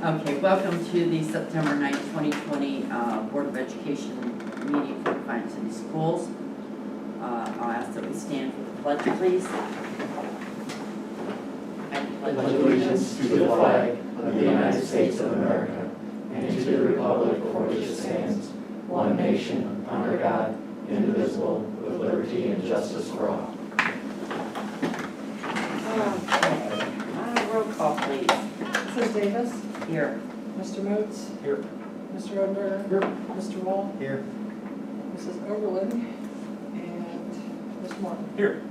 Okay, welcome to the September 9th, 2020 Board of Education meeting for Defiance City Schools. I'll ask that we stand for the pledge, please. I pledge allegiance to the flag of the United States of America and to the republic for which it stands, one nation, under God, indivisible, with liberty and justice for all. Okay, roll call, please. Mrs. Davis? Here. Mr. Moats? Here. Mr. Rodenberger? Here. Mr. Wall? Here. Mrs. Overland? And Mr. Morton? Here.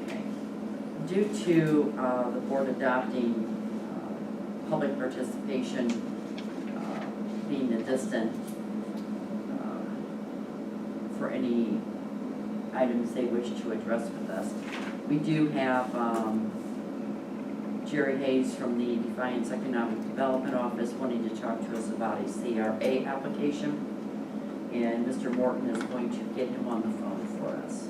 Okay. Due to the board adopting public participation being the distant for any items they wish to address with us, we do have Jerry Hayes from the Defiance Economic Development Office wanting to talk to us about a CRA application, and Mr. Morton is going to get him on the phone for us.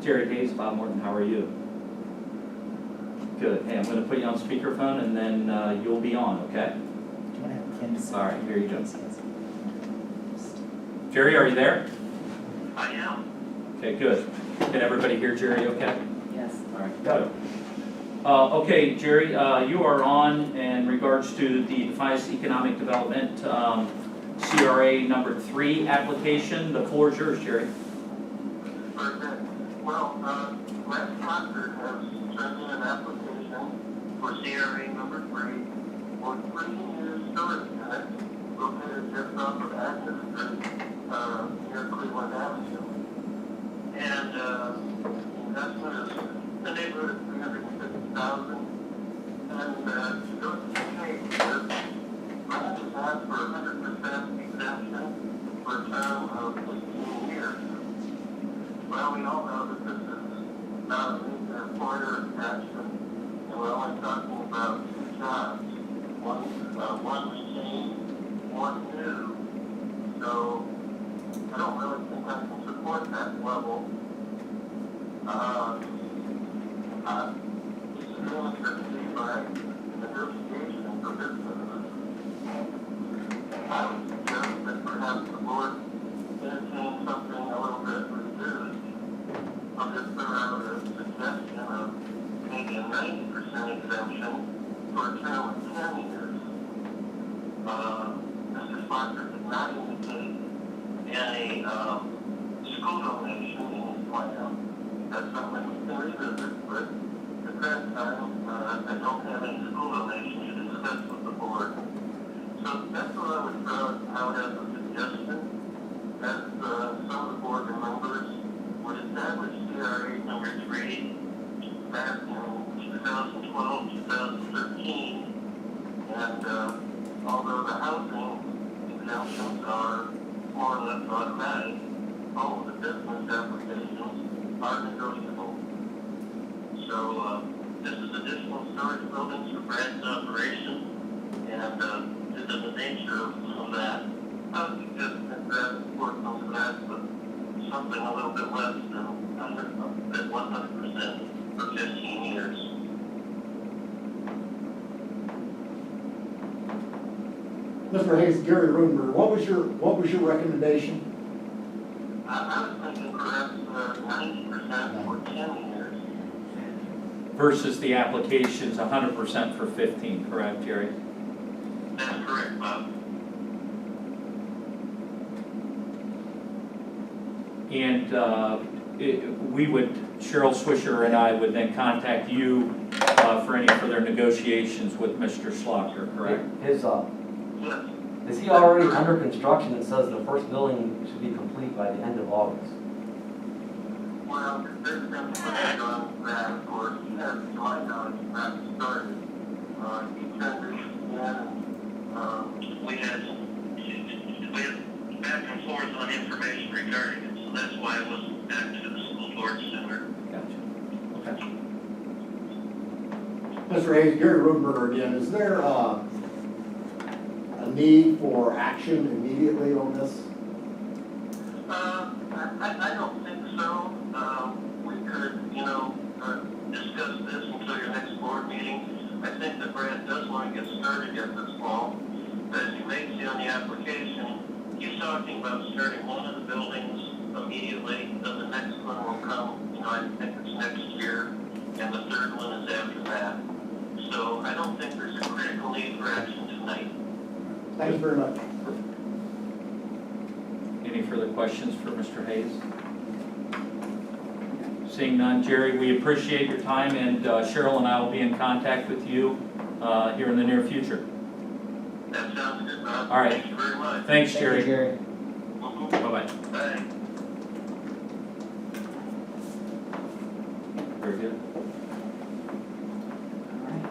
Jerry Hayes, Bob Morton, how are you? Good. Hey, I'm going to put you on speakerphone and then you'll be on, okay? All right, here you go. Jerry, are you there? I am. Okay, good. Can everybody hear Jerry okay? Yes. All right, good. Okay, Jerry, you are on in regards to the Defiance Economic Development CRA number 3 application. The floor is yours, Jerry. Very good. Well, last Concord has sent in an application for CRA number 3 for 3 new storage units located just off of Agnes Street near Cleveland Avenue. And the investment is in the neighborhood of $350,000. And to go to the page, I just asked for 100% exemption for a term of 15 years. Well, we all know that this is not a major employer attachment, and we're only talking about 2 jobs. One retained, one new. So I don't really think I can support that level. These agreements are to be by negotiation for businesses. I would suggest that perhaps the board entertain something a little bit reduced. I'll just throw out a suggestion of maybe a 90% exemption for a term of 10 years. Mr. Sponsor did not indicate any school donation in his plan. That's something we can revisit, but at the current time, I don't have any school donation to discuss with the board. So that's what I would throw out as a suggestion, as some of the board members would establish CRA number 3 back in 2012, 2013, and although the housing exemptions are more or less automatic, all of the business applications are negotiable. So this is additional storage buildings for branch operation, and due to the nature of that, I would suggest that work on that with something a little bit less than 100% for 15 years. Mr. Hayes, Gary Rodenberger, what was your recommendation? I was thinking perhaps 90% for 10 years. Versus the application's 100% for 15, correct, Jerry? That's correct, Bob. And Cheryl Swisher and I would then contact you for any further negotiations with Mr. Slaughter, correct? Yes. Is he already under construction? It says the first building should be complete by the end of August. Well, there's been plans on that, of course. He has, to my knowledge, not started. He tendered in, and we had back and forth on information regarding it, so that's why I wasn't back to the school board sooner. Mr. Hayes, Gary Rodenberger again, is there a need for action immediately on this? I don't think so. We could, discuss this until your next board meeting. I think that Brad does want to get started yet this fall. But as you may see on the application, he's talking about starting one of the buildings immediately, then the next one will come, I think it's next year, and the third one is after that. So I don't think there's a critical need for action tonight. Thank you very much. Any further questions for Mr. Hayes? Seeing none, Jerry, we appreciate your time, and Cheryl and I will be in contact with you here in the near future. That sounds good, Bob. All right. Thank you very much. Thanks, Thank you, Jerry. Jerry. Mhm. Bye-bye. Bye. Very good. All right.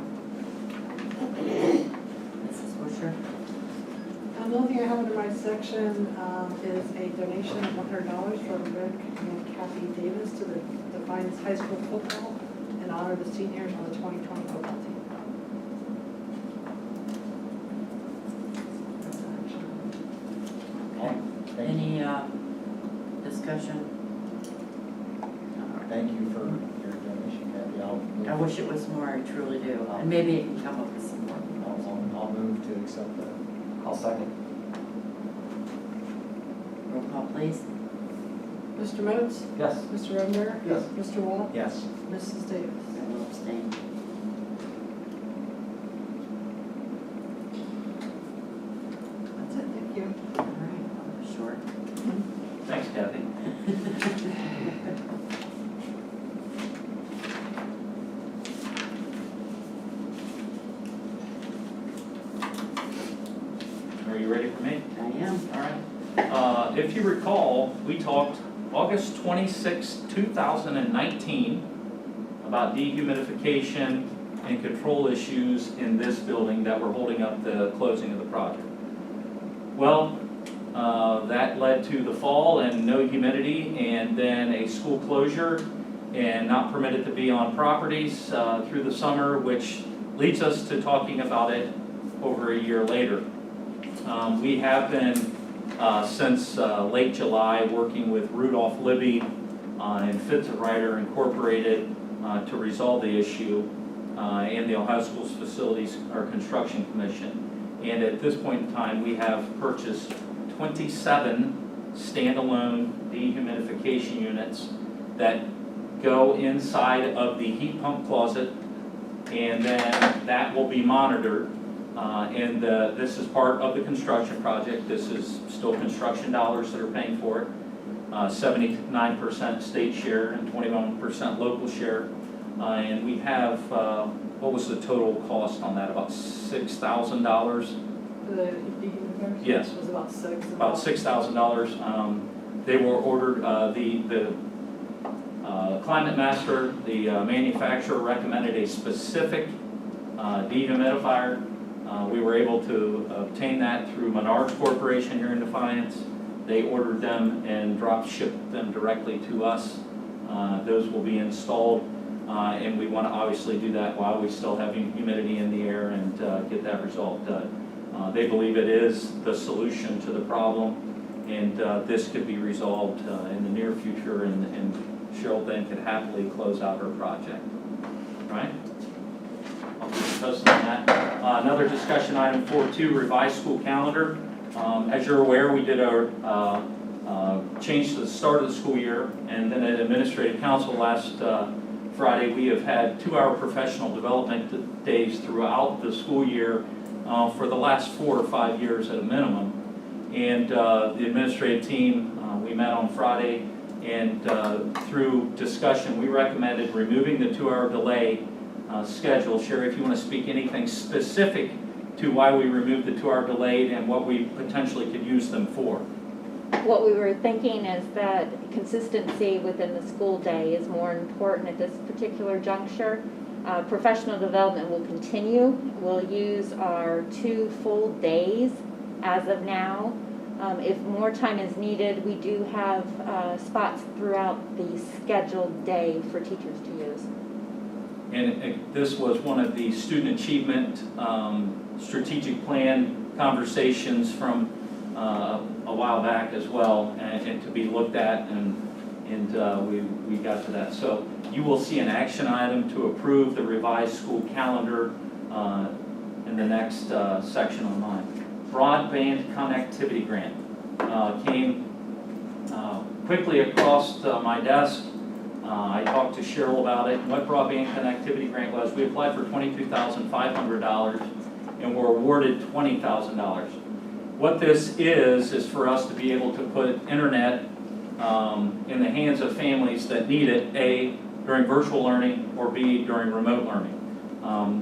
Mrs. Busher? The only thing I have under my section is a donation of $100 from Rick and Kathy Davis to the Defiance High School football in honor of the seniors on the 2020 football team. Okay. Any discussion? Thank you for your donation, Kathy. I wish it was more, I truly do. And maybe it can come up with some more. I'll move to accept that. I'll second. Roll call, please. Mr. Moats? Yes. Mr. Rodenberger? Yes. Mr. Wall? Yes. Mrs. Davis? I will abstain. That's it, thank you. All right, that was short. Thanks, Kathy. Are you ready for me? I am. All right. If you recall, we talked August 26, 2019 about dehumidification and control issues in this building that were holding up the closing of the project. Well, that led to the fall and no humidity, and then a school closure and not permitted to be on properties through the summer, which leads us to talking about it over a year later. We have been, since late July, working with Rudolph Libby and Fitzwriter Incorporated to resolve the issue, and the Ohio Schools Facilities or Construction Commission. And at this point in time, we have purchased 27 standalone dehumidification units that go inside of the heat pump closet, and then that will be monitored. This is part of the construction project. This is still construction dollars that are paying for it. 79% state share and 21% local share. And we have, what was the total cost on that? About $6,000? The dehumidifiers? Yes. It was about six. About $6,000. They were ordered, the Climate Master, the manufacturer, recommended a specific dehumidifier. We were able to obtain that through Menards Corporation here in Defiance. They ordered them and drop shipped them directly to us. Those will be installed, and we want to obviously do that while we still have humidity in the air and get that result done. They believe it is the solution to the problem, and this could be resolved in the near future, and Cheryl then could happily close out her project. Right? I'll keep you posted on that. Another discussion item 4.2, revised school calendar. As you're aware, we did a change to the start of the school year, and then at Administrative Council last Friday, we have had 2-hour professional development days throughout the school year for the last 4 or 5 years at a minimum. And the administrative team, we met on Friday, and through discussion, we recommended removing the 2-hour delay schedule. Sherry, if you want to speak anything specific to why we removed the 2-hour delay and what we potentially could use them for. What we were thinking is that consistency within the school day is more important at this particular juncture. Professional development will continue. We'll use our 2 full days as of now. If more time is needed, we do have spots throughout the scheduled day for teachers to use. And this was one of the student achievement strategic plan conversations from a while back as well, and to be looked at, and we got to that. So you will see an action item to approve the revised school calendar in the next section on mine. Broadband connectivity grant came quickly across my desk. I talked to Cheryl about it. What broadband connectivity grant was, we applied for $22,500 and were awarded $20,000. What this is for us to be able to put internet in the hands of families that need it, A, during virtual learning, or B, during remote learning.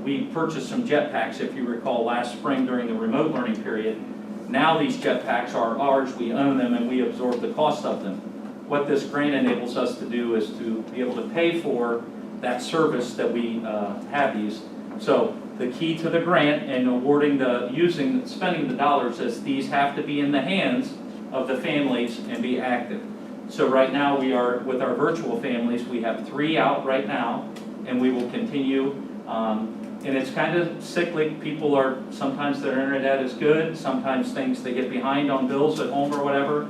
We purchased some jetpacks, if you recall, last spring during the remote learning period. Now these jetpacks are ours, we own them, and we absorb the cost of them. What this grant enables us to do is to be able to pay for that service that we have these. So the key to the grant and awarding spending the dollars is these have to be in the hands of the families and be active. So right now we are, with our virtual families, we have 3 out right now, and we will continue. And it's kind of cyclic. People are, sometimes their internet is good, sometimes they get behind on bills at home or whatever.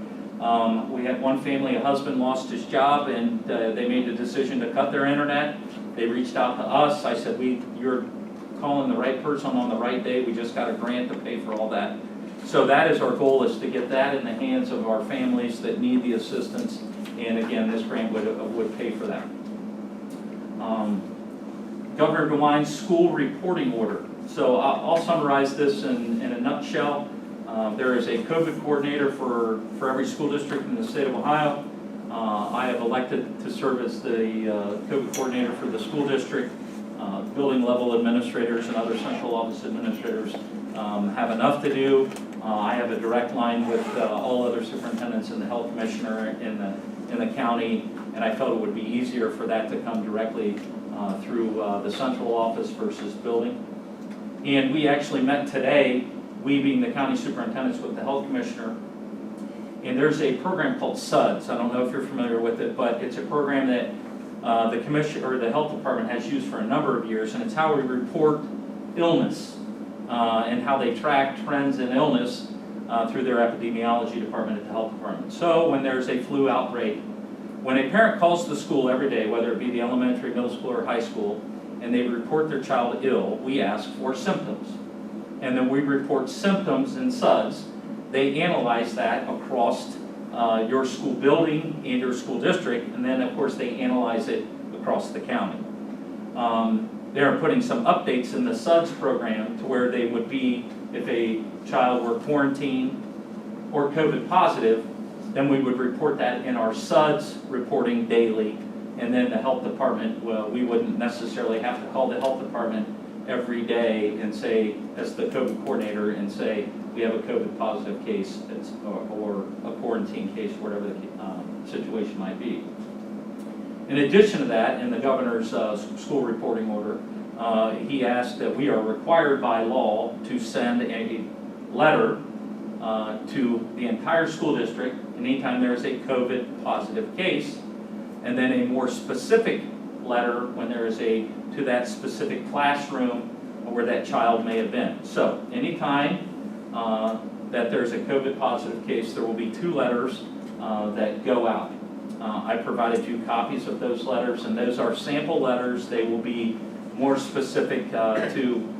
We had one family, a husband lost his job, and they made the decision to cut their internet. They reached out to us. I said, you're calling the right person on the right day. We just got a grant to pay for all that. So that is our goal, is to get that in the hands of our families that need the assistance. And again, this grant would pay for that. Governor DeWine's school reporting order. So I'll summarize this in a nutshell. There is a COVID coordinator for every school district in the state of Ohio. I have elected to serve as the COVID coordinator for the school district. Building level administrators and other central office administrators have enough to do. I have a direct line with all other superintendents and the health commissioner in the county, and I felt it would be easier for that to come directly through the central office versus building. And we actually met today, we being the county superintendents, with the health commissioner. And there's a program called SUDS. I don't know if you're familiar with it, but it's a program that the commission or the health department has used for a number of years, and it's how we report illness and how they track trends in illness through their epidemiology department at the health department. So when there's a flu outbreak, when a parent calls the school every day, whether it be the elementary, middle school, or high school, and they report their child ill, we ask for symptoms. And then we report symptoms in SUDS. They analyze that across your school building and your school district, and then of course they analyze it across the county. They're putting some updates in the SUDS program to where they would be, if a child were quarantined or COVID positive, then we would report that in our SUDS reporting daily, and then the health department, well, we wouldn't necessarily have to call the health department every day and say, as the COVID coordinator, and say, we have a COVID positive case or a quarantine case, whatever the situation might be. In addition to that, in the governor's school reporting order, he asked that we are required by law to send a letter to the entire school district anytime there is a COVID positive case, and then a more specific letter when there is to that specific classroom where that child may have been. So anytime that there's a COVID positive case, there will be 2 letters that go out. I provided you copies of those letters, and those are sample letters. They will be more specific to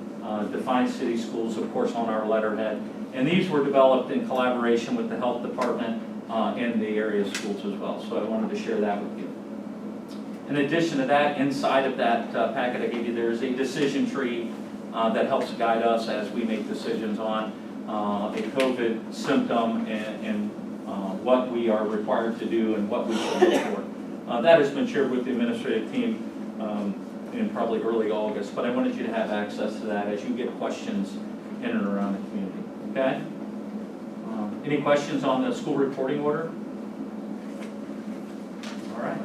Defiance City Schools, of course, on our letterhead. And these were developed in collaboration with the health department and the area schools as well. So I wanted to share that with you. In addition to that, inside of that packet I gave you, there is a decision tree that helps guide us as we make decisions on a COVID symptom and what we are required to do and what we should look for. That has been shared with the administrative team in probably early August, but I wanted you to have access to that as you get questions in and around the community. Okay? Any questions on the school reporting order? All right.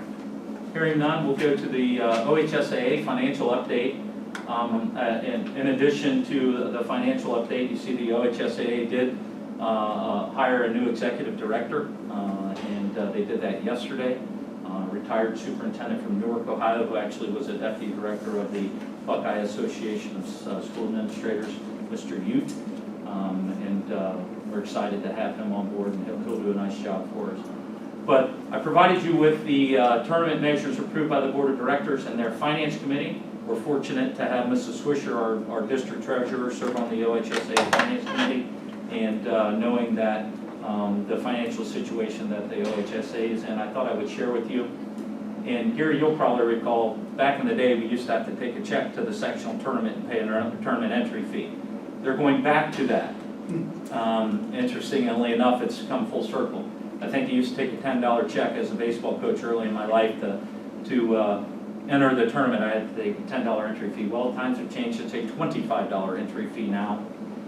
Hearing none, we'll go to the OHSAA financial update. In addition to the financial update, you see the OHSAA did hire a new executive director, and they did that yesterday. retired superintendent from Newark, Ohio, who actually was a deputy director of the Buckeye Association of School Administrators, Mr. Ute. And we're excited to have him on board, and he'll do a nice job for us. But I provided you with the tournament measures approved by the Board of Directors and their Finance Committee. We're fortunate to have Mrs. Swisher, our district treasurer, serve on the OHSA Finance Committee, and knowing that the financial situation that the OHSA is in, I thought I would share with you. And Gary, you'll probably recall, back in the day, we used to have to take a check to the sectional tournament and pay a tournament entry fee. They're going back to that. Interestingly enough, it's come full circle. I think I used to take a $10 check as a baseball coach early in my life to enter the tournament. I had to take a $10 entry fee. Well, times have changed. It's a $25 entry fee now.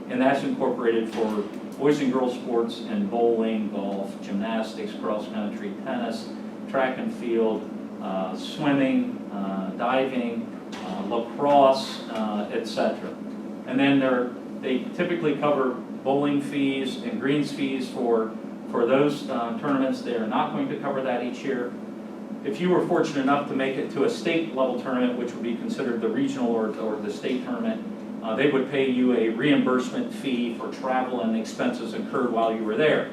And that's incorporated for boys and girls sports and bowling, golf, gymnastics, cross country, tennis, track and field, swimming, diving, lacrosse, etc. And then they typically cover bowling fees and greens fees for those tournaments. They are not going to cover that each year. If you were fortunate enough to make it to a state level tournament, which would be considered the regional or the state tournament, they would pay you a reimbursement fee for travel and expenses incurred while you were there.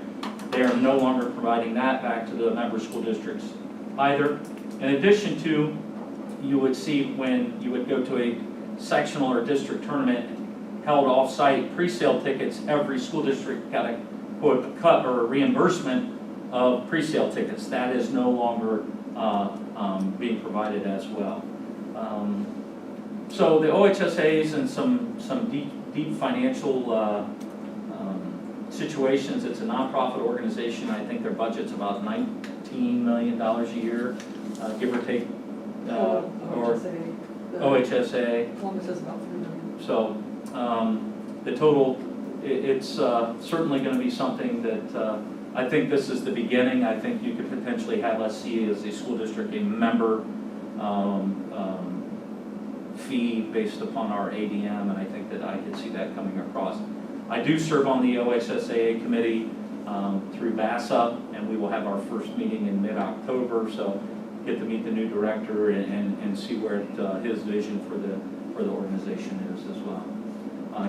They are no longer providing that back to the member school districts either. In addition to, you would see when you would go to a sectional or district tournament held off-site, pre-sale tickets, every school district got a quote cut or a reimbursement of pre-sale tickets. That is no longer being provided as well. So the OHSA is in some deep financial situations. It's a nonprofit organization. I think their budget's about $19 million a year, give or take. OHSA. Columbus is about 3 million. So the total, it's certainly going to be something that I think this is the beginning. I think you could potentially have us see as a school district a member fee based upon our ADM, and I think that I could see that coming across. I do serve on the OHSAA committee through BASA, and we will have our first meeting in mid-October, so get to meet the new director and see where his vision for the organization is as well.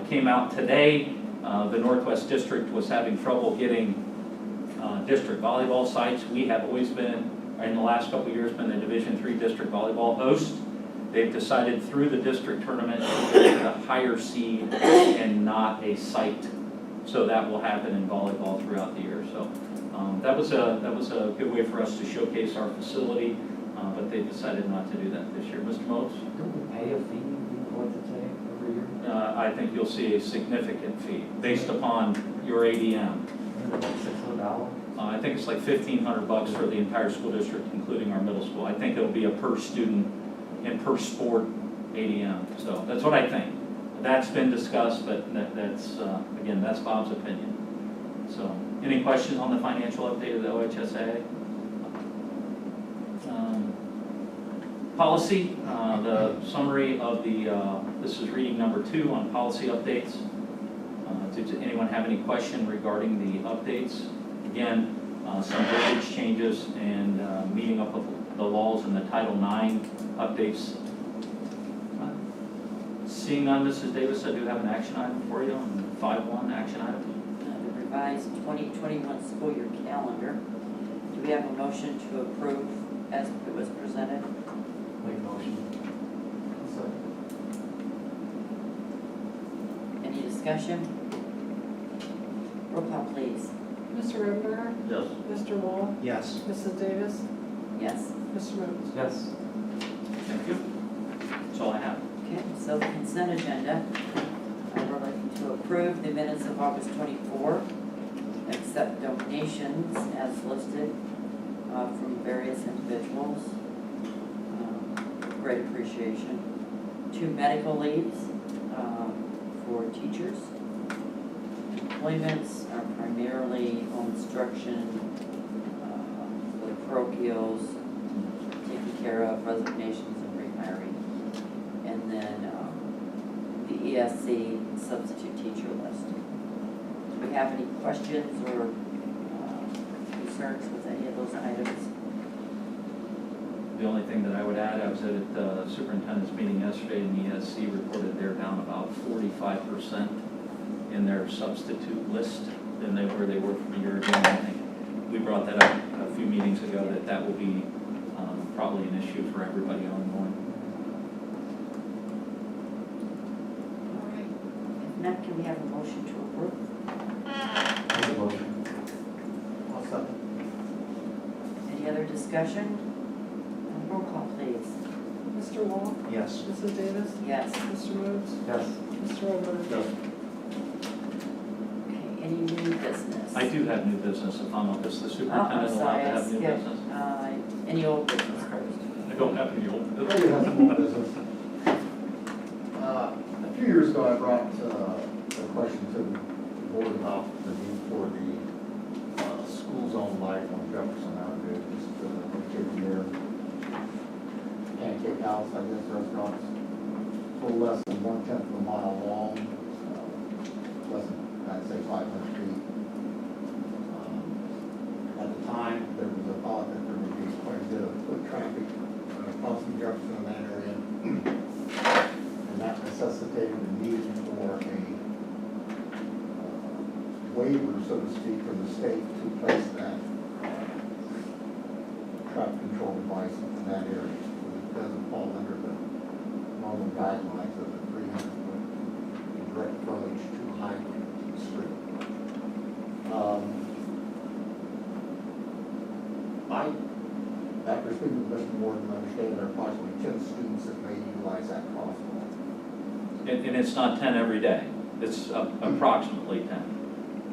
Came out today, the Northwest District was having trouble getting district volleyball sites. We have always been, in the last couple of years, been the Division III district volleyball host. They've decided through the district tournament to get a higher seed and not a site. So that will happen in volleyball throughout the year. So that was a good way for us to showcase our facility, but they decided not to do that this year. Mr. Motes? Don't we pay a fee in OHSA every year? I think you'll see a significant fee based upon your ADM. Like $600? I think it's like $1,500 for the entire school district, including our middle school. I think it'll be a per student and per sport ADM. So that's what I think. That's been discussed, but that's again, that's Bob's opinion. So any questions on the financial update of the OHSA? Policy, the summary of the, this is reading number 2 on policy updates. Does anyone have any question regarding the updates? Again, some verbiage changes and meeting up with the laws in the Title IX updates. Seeing none, Mrs. Davis, I do have an action item for you on 5.1 action item. The revised 2021 school year calendar. Do we have a motion to approve as it was presented? Make a motion. Any discussion? Roll call, please. Mr. Rivenberger? Yes. Mr. Wall? Yes. Mrs. Davis? Yes. Mr. Motes? Yes. Thank you. That's all I have. Okay, so the consent agenda. We're looking to approve the minutes of August 24, accept donations as listed from various individuals. Great appreciation. 2 medical leaves for teachers. Employments are primarily home instruction, for the parochials, taking care of resignations and rehiring. And then the ESC substitute teacher list. Do we have any questions or concerns with any of those items? The only thing that I would add, I was at the superintendent's meeting yesterday, and the ESC reported they're down about 45% in their substitute list than where they were from a year ago. I think we brought that up a few meetings ago, that will be probably an issue for everybody ongoing. All right. If not, can we have a motion to approve? Make a motion. I'll second. Any other discussion? Roll call, please. Mr. Wall? Yes. Mrs. Davis? Yes. Mr. Rhodes? Yes. Mr. Ogler? Yes. Okay, any new business? I do have new business, if the Oh, superintendent I'm allowed sorry, to I have new skipped. business. Any old business first? I don't have any old I business. do have some more business. A few years ago, I brought a question to the board about the need for the school zone light on Jefferson Avenue, just located near Pancake House, I guess, restaurants. A little less than 1/10 of a mile long, less than, I'd say, 500 feet. At the time, there was a thought that there would be quite a bit of foot traffic crossing Jefferson in that area. And that necessitated the need for a waiver, so to speak, from the state to place that traffic control device in that area. It doesn't fall under the normal guidelines of the 300-foot direct frontage to highway street. After speaking with Mr. Morton, I understand there are approximately 10 students that may utilize that crosswalk. And it's not 10 every day, it's approximately 10.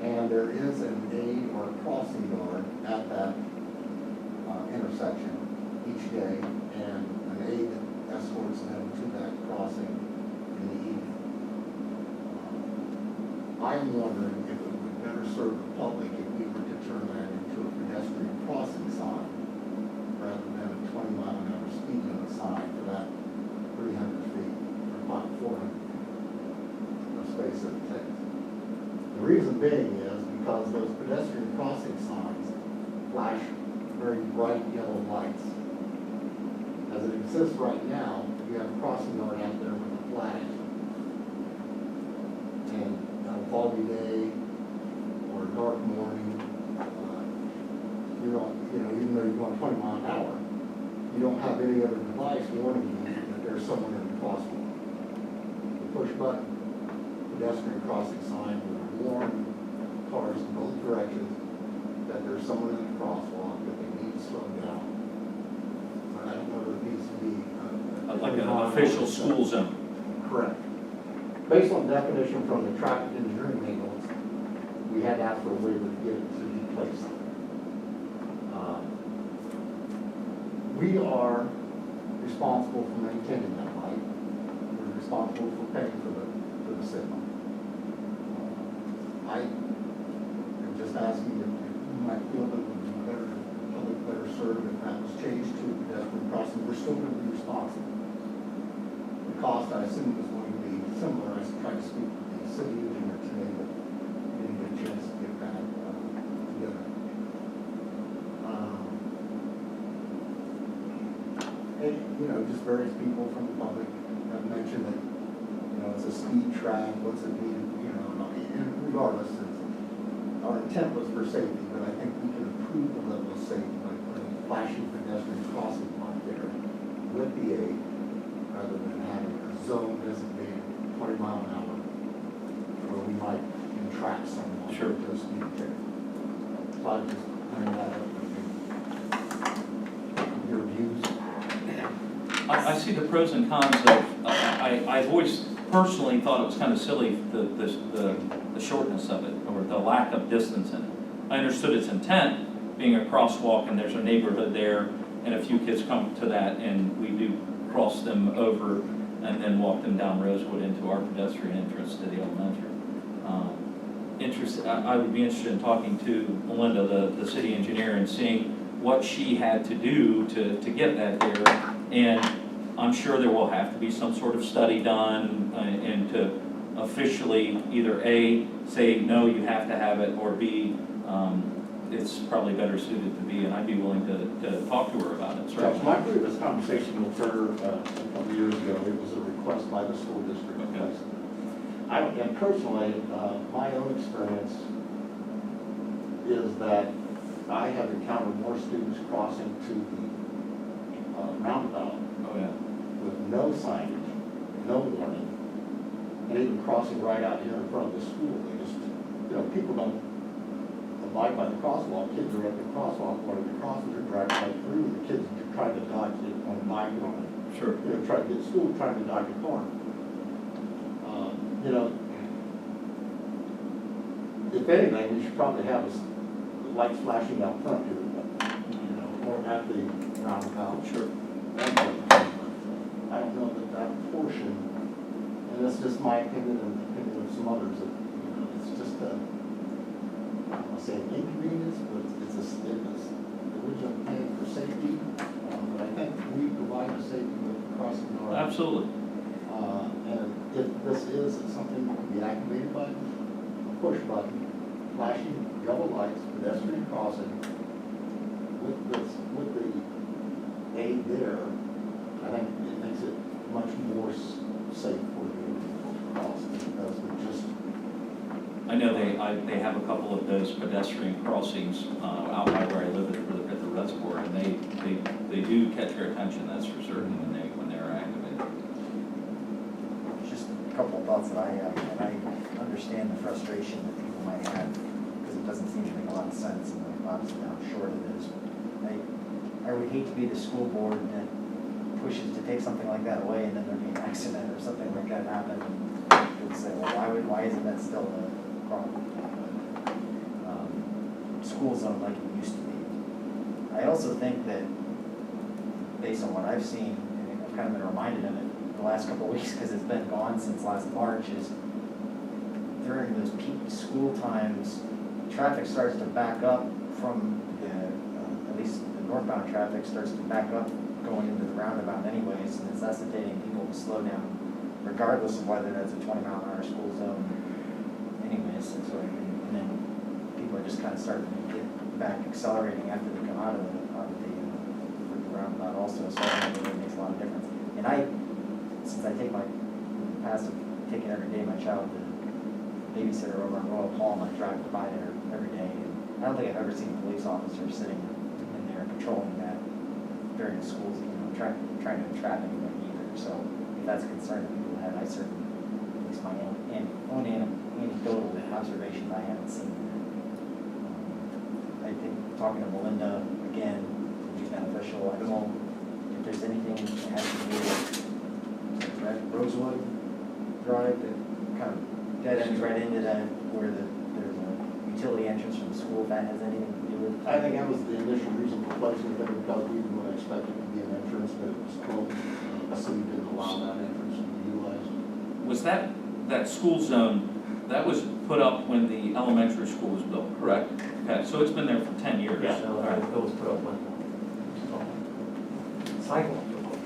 And there is an aid or crossing guard at that intersection each day, and an aid that escorts them to that crossing in the evening. I'm wondering if it would better serve the public if we were to turn that into a pedestrian crossing sign rather than a 20-mile-an-hour speed limit sign for that 300 feet, or about 400 feet of space that it takes. The reason being is because those pedestrian crossing signs flash very bright yellow lights. As it exists right now, you have a crossing guard out there with a flag. And on a foggy day or a dark morning, even though you're going 20 miles an hour, you don't have any other device warning you that there's someone in the crosswalk. The push button pedestrian crossing sign will warn cars in both directions that there's someone in the crosswalk, that they need to slow down. But I don't know if it needs to be Like an official school zone. Correct. Based on definition from the traffic engineering manuals, we had to ask for a waiver to get it to be placed. We are responsible for maintaining that light. We're responsible for paying for the signal. I am just asking if you might feel that it would be better, the public better served if that was changed to pedestrian crossing. We're still going to be responsible. The cost, I assume, is going to be similar. I tried to speak with the city engineer today, but we didn't get a chance to get that together. And, just various people from the public have mentioned that, it's a speed trap, what's it mean, and regardless, our intent was for safety, but I think we can improve the level of safety by putting flashing pedestrian crossing light there with the aid, rather than having a zone designated 20 mile an hour, where we might entrap someone Sure. to a speed ticket. So I just bring that up with your views. I see the pros and cons of, I've always personally thought it was kind of silly, the shortness of it, or the lack of distance in it. I understood its intent, being a crosswalk and there's a neighborhood there, and a few kids come to that, and we do cross them over and then walk them down Rosewood into our pedestrian entrance to the elementary. I would be interested in talking to Melinda, the city engineer, and seeing what she had to do to get that there. And I'm sure there will have to be some sort of study done and to officially either A, say, no, you have to have it, or B, it's probably better suited to be, and I'd be willing to talk to her about it, So certainly. my previous conversation with her a couple of years ago, it was a request by the school district. Okay. And personally, my own experience is that I have encountered more students crossing to the roundabout Oh, yeah. with no signage, no warning, and even crossing right out here in front of the school. They just, people don't abide by the crosswalk. Kids are at the crosswalk, wanting to cross, and they're driving right through, and the kids are trying to dodge it on a bike or on a, Sure. trying to get to school, trying to dodge a car. If anything, we should probably have lights flashing out front here, or at the roundabout. Sure. I don't know that portion, and that's just my opinion and the opinion of some others, that, it's just I don't want to say an inconvenience, but it was originally planned for safety. But I think we provide the safety with crossing guards. Absolutely. And if this is something that can be activated by a push button, flashing yellow lights, pedestrian crossing, with the aid there, I think it makes it much more safe for you to cross, because we just. I know they have a couple of those pedestrian crossings out by where I live at the reservoir, and they do catch your attention, that's for certain, when they're activated. Just a couple of thoughts that I have, and I understand the frustration that people might have, because it doesn't seem to make a lot of sense, and obviously how short it is. I would hate to be the school board that pushes to take something like that away, and then there be an accident or something like that happen, and say, well, why isn't that still a problem? School zone like it used to be. I also think that, based on what I've seen, and I've kind of been reminded of it the last couple of weeks because it's been gone since last March, is during those peak school times, traffic starts to back up from at least the northbound traffic starts to back up going into the roundabout anyways, and it's necessitating people to slow down regardless of whether that's a 20-mile-an-hour school zone anyways. And so, and then people are just kind of starting to get back accelerating after they come out of the roundabout also. So I think it makes a lot of difference. And since I take taking every day my child to babysitter over on Royal Palm, I drive by there every day. And I don't think I've ever seen a police officer sitting in there patrolling that during the schools, trying to entrap anybody either. So if that's a concern that people have, I certainly, at least my own anecdotal observations, I haven't seen that. I think talking to Melinda again would be beneficial. I don't know if there's anything that has to do with that Rosewood Drive that kind of dead ends right into that where there's a utility entrance from the school. If that has anything to do with it. I think that was the initial reason for placing it there, because we would expect it to be an entrance, but it was closed. The city didn't allow that entrance to be utilized. Was that school zone, that was put up when the elementary school was built, correct? Okay, so it's been there for 10 years. Yeah. So it was put up when sidewalks were put,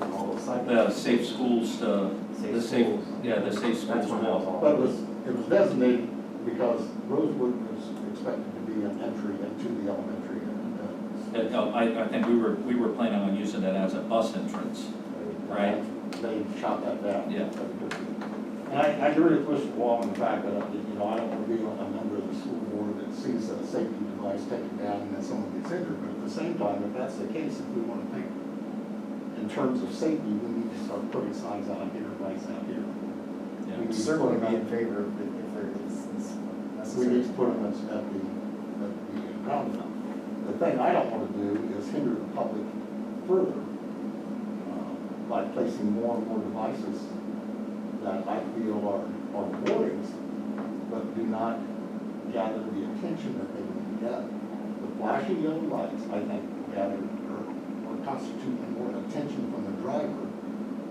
and all those sidewalks. The safe schools, the safe schools. the safe That's schools when that was wall. all. But it was designated because Rosewood was expected to be an entry into the elementary. I think we were planning on using that as a bus entrance, right? They shot that down. Yeah. And I agree with Mr. Wall in the fact that, I don't want to be a member of the school board that sees a safety device taken down and then someone gets injured. But at the same time, if that's the case, if we want to think in terms of safety, we need to start putting signs out here, lights out here. Yeah. We need to Certainly put be them in favor of it if there is We necessary. need to put them at the roundabout. The thing I don't want to do is hinder the public further by placing more and more devices that I feel are warnings, but do not gather the attention that they need to get. The flashing yellow lights, I think, gather or constitute more attention from the driver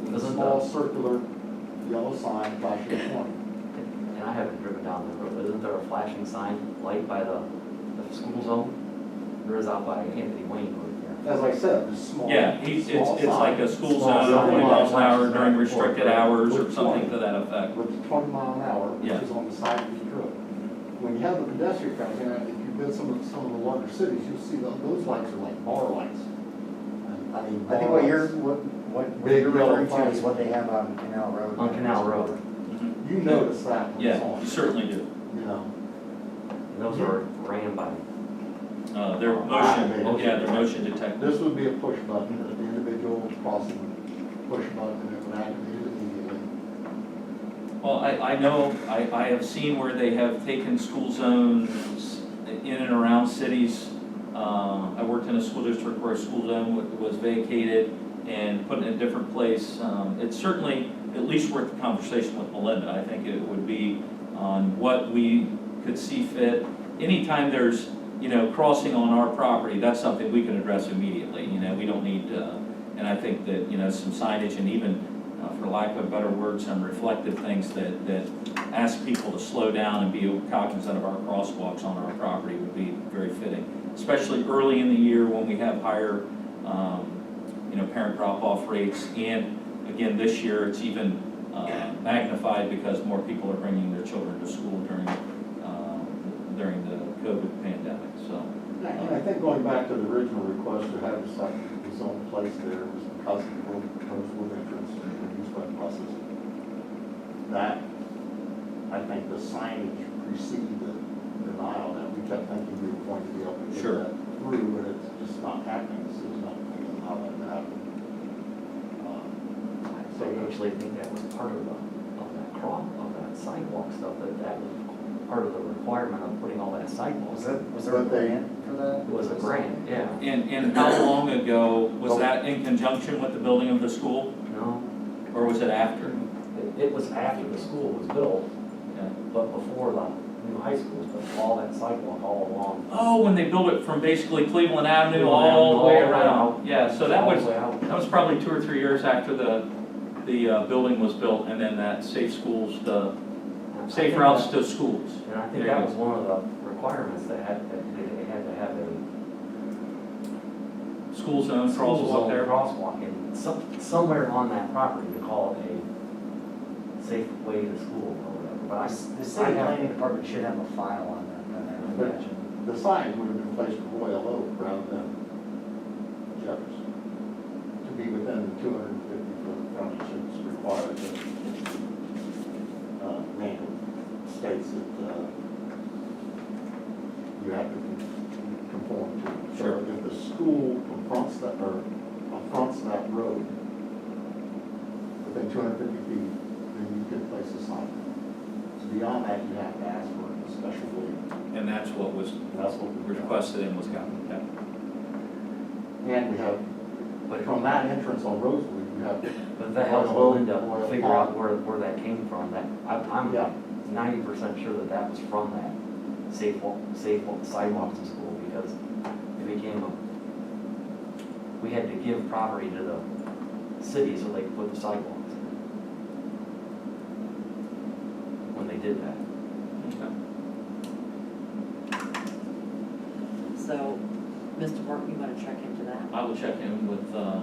than a Doesn't small the- circular yellow sign flashing a warning. And I haven't driven down the road, but isn't there a flashing sign light by the school zone? There is out by Anthony Wayne Road there. As I said, it's small. Yeah, it's like a school Small zone, sign. 20 miles an hour during Small restricted sign. hours or something to that effect. With 20 mile an hour, which Yeah. is on the side of the road. When you have the pedestrian crossing, if you been some of the larger cities, you'll see those lights are like bar lights. I mean, I think bar what you're, lights. what Big you're yellow referring to is flag. what they have on Canal Road. On Canal Road. Mhm. You notice that when it's Yeah, on, you certainly do. you know. And those are ran by, They're motion, yeah, they're motion detected. This would be a push button, at the individual crossing would push button, and it would activate it immediately. Well, I know, I have seen where they have taken school zones in and around cities. I worked in a school district where a school zone was vacated and put in a different place. It's certainly at least worth the conversation with Melinda. I think it would be on what we could see fit. Anytime there's, crossing on our property, that's something we can address immediately. We don't need, and I think that, some signage and even, for lack of better words, some reflective things that ask people to slow down and be cognizant of our crosswalks on our property would be very fitting, especially early in the year when we have higher, parent drop-off rates. And again, this year, it's even magnified because more people are bringing their children to school during the COVID pandemic, so. And I think going back to the original request to have this own place there was because of the Rosewood entrance and used by buses. That, I think the signage preceded the denial, that we kept thinking we were going to be able to get Sure. that through, but it's just not happening, so there's not thinking how that would happen. so I actually think that was part of that sidewalk stuff, that was part of the requirement of putting all that sidewalk. Was there a grant for that? It was a grant, yeah. And how long ago, was that in conjunction with the building of the school, No, or was it after? it was after the school was built, Yeah. but before the new high school, but all that sidewalk all along. Oh, when they built it from basically Cleveland Avenue Cleveland all the way Avenue, all the way around. out. Yeah, so that All the was, way out. that was probably 2 or 3 years after the building was built, and then that safe schools, the And I safe think routes that- to schools. And I think There you that go. was one of the requirements that they had to have a School zone school crosswalk zone there. crosswalk, and somewhere on that property to call it a safe way to school or whatever, but The I city have- planning department should have a file on that, then I would imagine. The sign would have been placed at Royal Oak rather than Jefferson, to be within the 250 foot frontage that's required. Manual states that you have to conform to. Sure. So if the school affronts that road within 250 feet, then you can place a sign. So beyond that, you have to ask for a special waiver. And that's what was That's what we requested and was gotten. Okay. And we have, but from that entrance on Rosewood, you have. But that helps Melinda figure out where that came from, that, I'm Yeah. 90% sure that was from that safe sidewalks to school, because it became we had to give property to the city so they could put the sidewalks in. When they did that. So, Mr. Morton, you wanna check into that? I will check in with the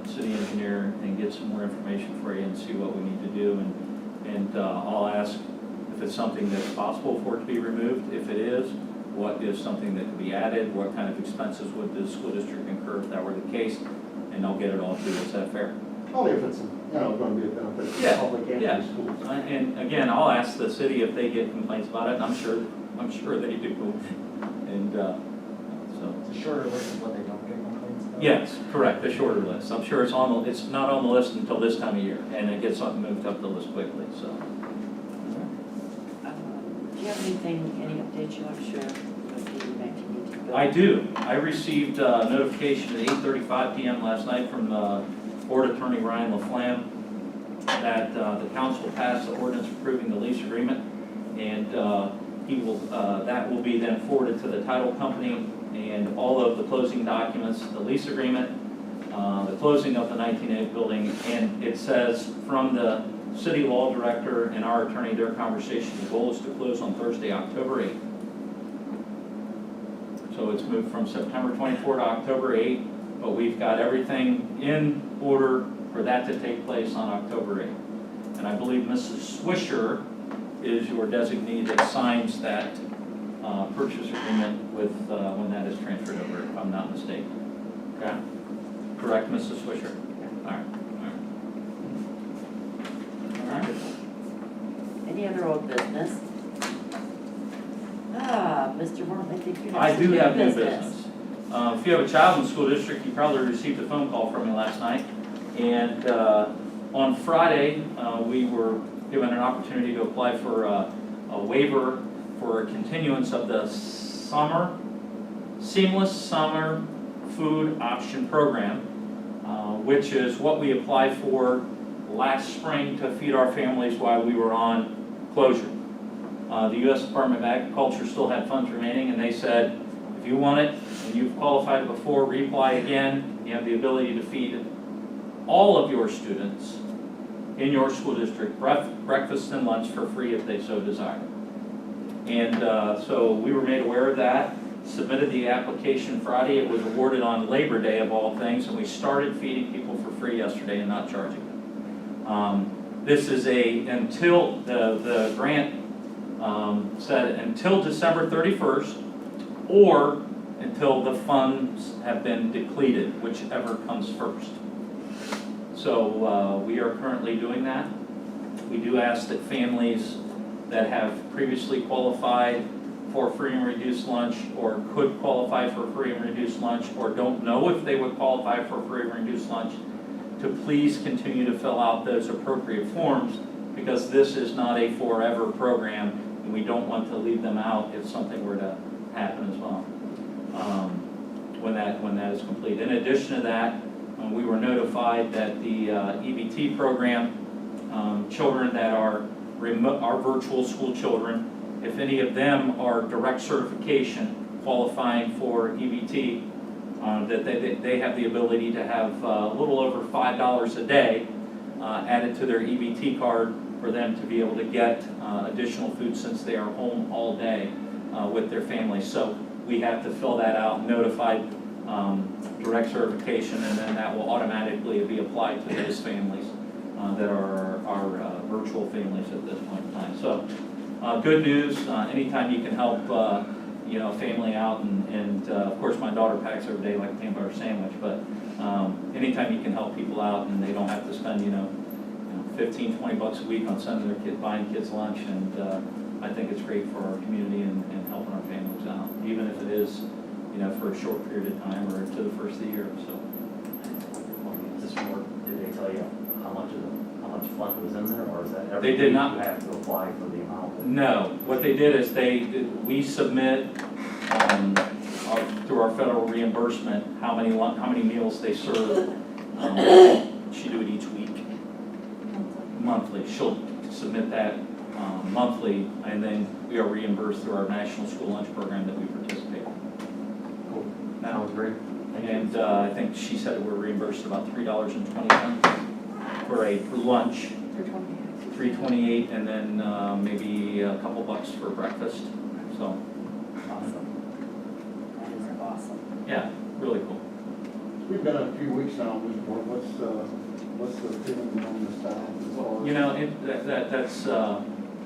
city engineer and get some more information for you and see what we need to do. And I'll ask if it's something that's possible for it to be removed. If it is, what is something that could be added? What kind of expenses would the school district incur if that were the case? And I'll get it all to you. Is that fair? Only if it's, going to be a benefit to the Yeah, public and yeah. the schools. And again, I'll ask the city if they get complaints about it, and I'm sure they do. And so. It's a shorter list of what they don't get complaints about. Yes, correct, the shorter list. I'm sure it's not on the list until this time of year, and it gets moved up the list quickly, so. Do you have anything, any updates you wanna share with the 1918 bill? I do. I received notification at 8:35 PM last night from Board Attorney Ryan LaFlamme that the council passed the ordinance approving the lease agreement, and that will be then forwarded to the title company, and all of the closing documents, the lease agreement, the closing of the 1980 building, and it says from the city law director and our attorney, their conversation, the goal is to close on Thursday, October 8th. So it's moved from September 24 to October 8, but we've got everything in order for that to take place on October 8. And I believe Mrs. Swisher is your designee that signs that purchase agreement with, when that is transferred over, if I'm not mistaken. Okay? Correct, Mrs. Swisher? All right, all right. All right. Any other old business? Mr. Martin, I think you have I some do new have new business. If you have a child in the school district, you probably received a phone call from me last night. And on Friday, we were given an opportunity to apply for a waiver for a continuance of the Seamless Summer Food Option Program, which is what we applied for last spring to feed our families while we were on closure. The U.S. Department of Agriculture still had funds remaining, and they said, if you want it and you've qualified before, reapply again. You have the ability to feed all of your students in your school district breakfast and lunch for free if they so desire. And so we were made aware of that, submitted the application Friday. It was awarded on Labor Day of all things, and we started feeding people for free yesterday and not charging them. This is until the grant said until December 31st or until the funds have been depleted, whichever comes first. So we are currently doing that. We do ask that families that have previously qualified for free and reduced lunch or could qualify for free and reduced lunch or don't know if they would qualify for free and reduced lunch to please continue to fill out those appropriate forms, because this is not a forever program and we don't want to leave them out if something were to happen as well when that is complete. In addition to that, we were notified that the EBT program, children that are virtual school children, if any of them are direct certification qualifying for EBT, that they have the ability to have a little over $5 a day added to their EBT card for them to be able to get additional food since they are home all day with their families. So we have to fill that out, notified direct certification, and then that will automatically be applied to those families that are our virtual families at this point in time. So good news, anytime you can help a family out, and of course my daughter packs every day like a peanut butter sandwich, but anytime you can help people out and they don't have to spend 15, 20 bucks a week on sending their kids, buying kids lunch, and I think it's great for our community and helping our families out, even if it is for a short period of time or to the first of the year. So This work, did they tell you how much fund was in there, or is that every They did week not. you have to apply for the amount? no, what they did is we submit through our federal reimbursement how many meals they serve. She do it each week, monthly. She'll submit that monthly, and then we are reimbursed through our National School Lunch Program that we participate in. Cool. Now, Sounds great. Thank you. and I think she said we're reimbursed about $3.20 for a lunch, $3.28, and then maybe a couple bucks for breakfast. So, Awesome. That is awesome. yeah, really cool. We've been a few weeks now, Mr. Board. What's the feeling among the staff as far as?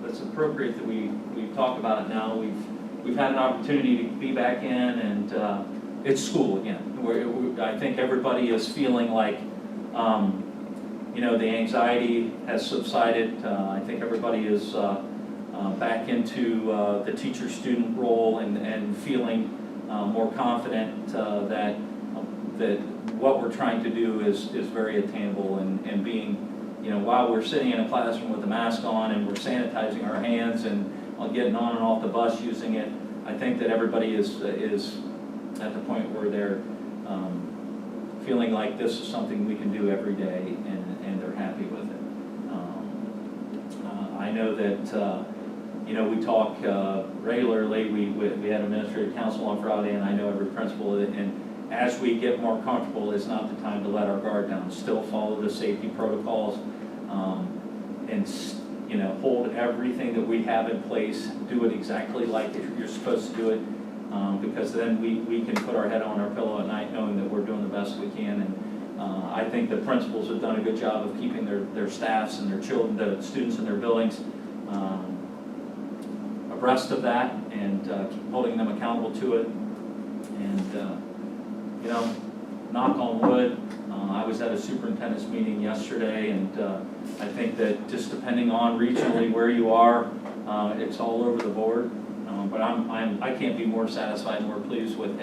That's appropriate that we talk about it now. We've had an opportunity to be back in, and it's school again. I think everybody is feeling like, the anxiety has subsided. I think everybody is back into the teacher-student role and feeling more confident that what we're trying to do is very attainable, and being, while we're sitting in a classroom with a mask on and we're sanitizing our hands and getting on and off the bus using it, I think that everybody is at the point where they're feeling like this is something we can do every day, and they're happy with it. I know that we talk regularly. We had administrative council on Friday, and I know every principal, and as we get more comfortable, it's not the time to let our guard down. Still follow the safety protocols, and hold everything that we have in place. Do it exactly like you're supposed to do it, because then we can put our head on our pillow at night knowing that we're doing the best we can. And I think the principals have done a good job of keeping their staffs and their children, the students in their buildings, abreast of that and keep holding them accountable to it. And, you know, knock on wood, I was at a superintendent's meeting yesterday, and I think that just depending on regionally where you are, it's all over the board. But I can't be more satisfied and more pleased with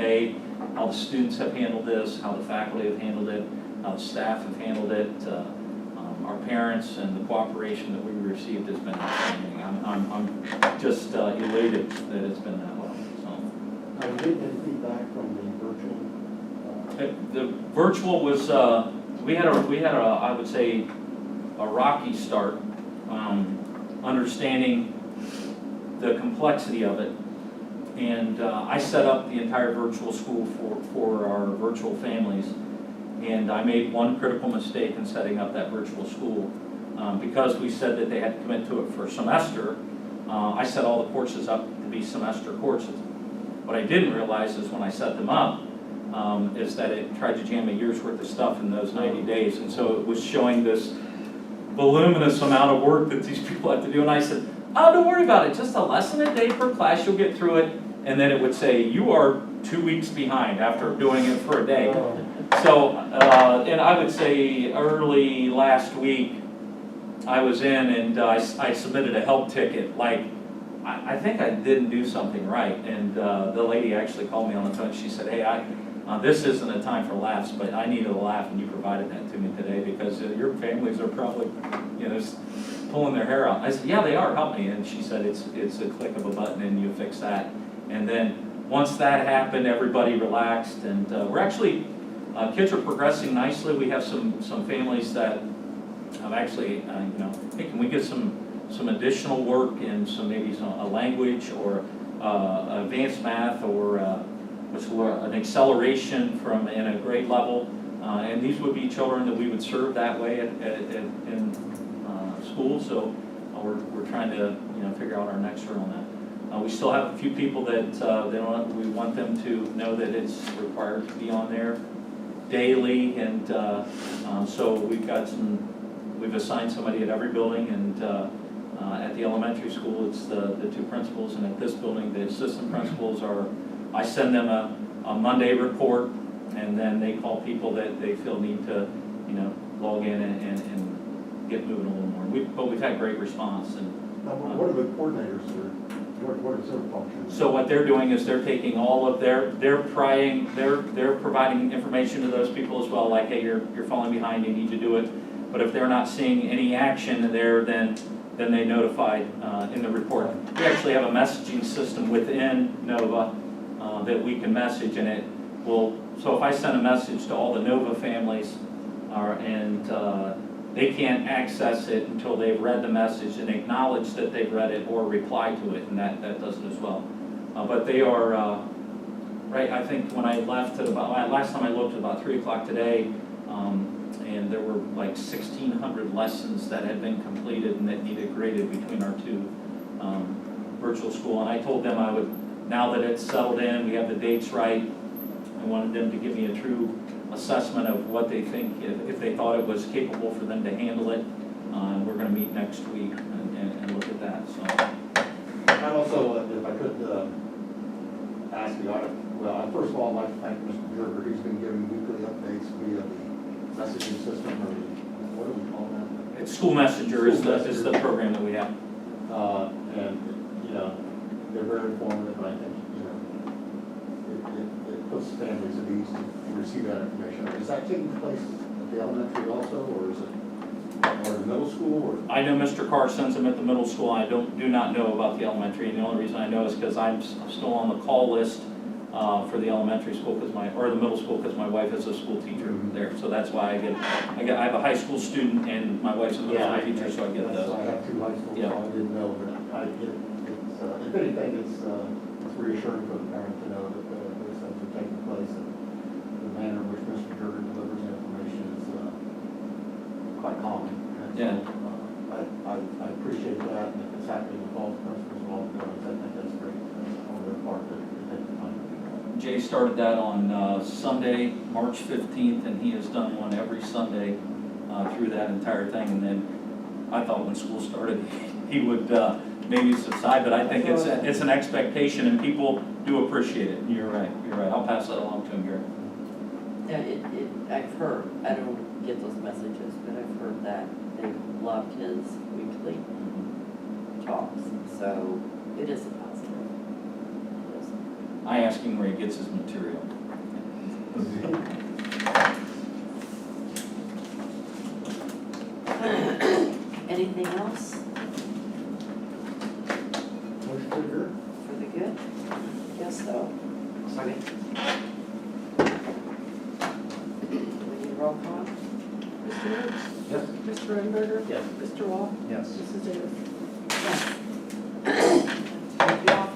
how the students have handled this, how the faculty have handled it, how the staff have handled it, our parents, and the cooperation that we received has been outstanding. I'm just elated that it's been that well. So Have you getting any feedback from the virtual? the virtual was we had a I would say a rocky start, understanding the complexity of it. And I set up the entire virtual school for our virtual families. And I made one critical mistake in setting up that virtual school. Because we said that they had to commit to it for a semester, I set all the courses up to be semester courses. What I didn't realize is when I set them up, is that it tried to jam a year's worth of stuff in those 90 days. And so it was showing this voluminous amount of work that these people have to do. And I said, oh, don't worry about it, just a lesson a day per class, you'll get through it. And then it would say, you are 2 weeks behind after doing it for a day. So, and I would say early last week, I was in and I submitted a help ticket, like, I think I didn't do something right. And the lady actually called me on the phone, she said, hey, this isn't a time for laughs, but I needed a laugh, and you provided that to me today, because your families are probably, you know, pulling their hair out. I said, yeah, they are, help me. And she said, it's a click of a button and you fix that. And then once that happened, everybody relaxed, and we're actually, kids are progressing nicely. We have some families that have actually, you know, hey, can we get some additional work in maybe a language or advanced math or an acceleration in a grade level, and these would be children that we would serve that way in school. So we're trying to figure out our next room on that. We still have a few people that we want them to know that it's required to be on there daily, and so we've assigned somebody at every building, and at the elementary school it's the two principals, and at this building the assistant principals I send them a Monday report, and then they call people that they feel need to log in and get moving a little more. But we've had great response. And Now, what are the coordinators that what is their function? so what they're doing is they're taking all of they're providing information to those people as well, like, hey, you're falling behind, you need to do it. But if they're not seeing any action there, then they notify in the report. We actually have a messaging system within Nova that we can message, and it will. So if I send a message to all the Nova families, and they can't access it until they've read the message and acknowledge that they've read it or reply to it, and that does it as well. But they are, right, I think when I left at last time I looked at about 3 o'clock today, and there were like 1,600 lessons that had been completed and that needed graded between our two virtual school. And I told them I would, now that it's settled in, we have the dates right, I wanted them to give me a true assessment of what they think, if they thought it was capable for them to handle it. We're going to meet next week and look at that. So. I'd also, if I could ask the audit, well, first of all, I'd like to thank Mr. Gerber, who's been giving weekly updates via the messaging system, or what do we call that? It's School Messenger is the program that we have. And, they're very informative, and I think, it puts families at ease to receive that information. Is that taking place at the elementary also, or is it or the middle school? Or? I know Mr. Carr sends them at the middle school. I do not know about the elementary, and the only reason I know is because I'm still on the call list for the elementary school or the middle school, because my wife is a school teacher there. So that's why I have a high school student, and my wife's a middle school teacher, so I get those. I have 2 high schools, so I didn't know, but if anything, it's reassuring for the parent to know that those things are taking place, and the manner in which Mr. Gerber delivers the information is quite common. And Yeah. So, I appreciate that, and if it's happening with all the principals and all the buildings, I think that's great on their part to take the time to do that. Jay started that on Sunday, March 15th, and he has done one every Sunday through that entire thing. And then I thought when school started, he would maybe subside, but I think it's an expectation and people do appreciate it. You're right, I'll pass that along to him, Gary. Yeah, I've heard, I don't get those messages, but I've heard that they loved his weekly talks, so it is a positive. It is. I ask him where he gets his material. Anything else Motion to adjourn. for the good? Guess so. Second. We need roll call? Mr. Rhodes? Yes. Mr. Redenberger? Yes. Mr. Wall? Yes. Mrs. Davis?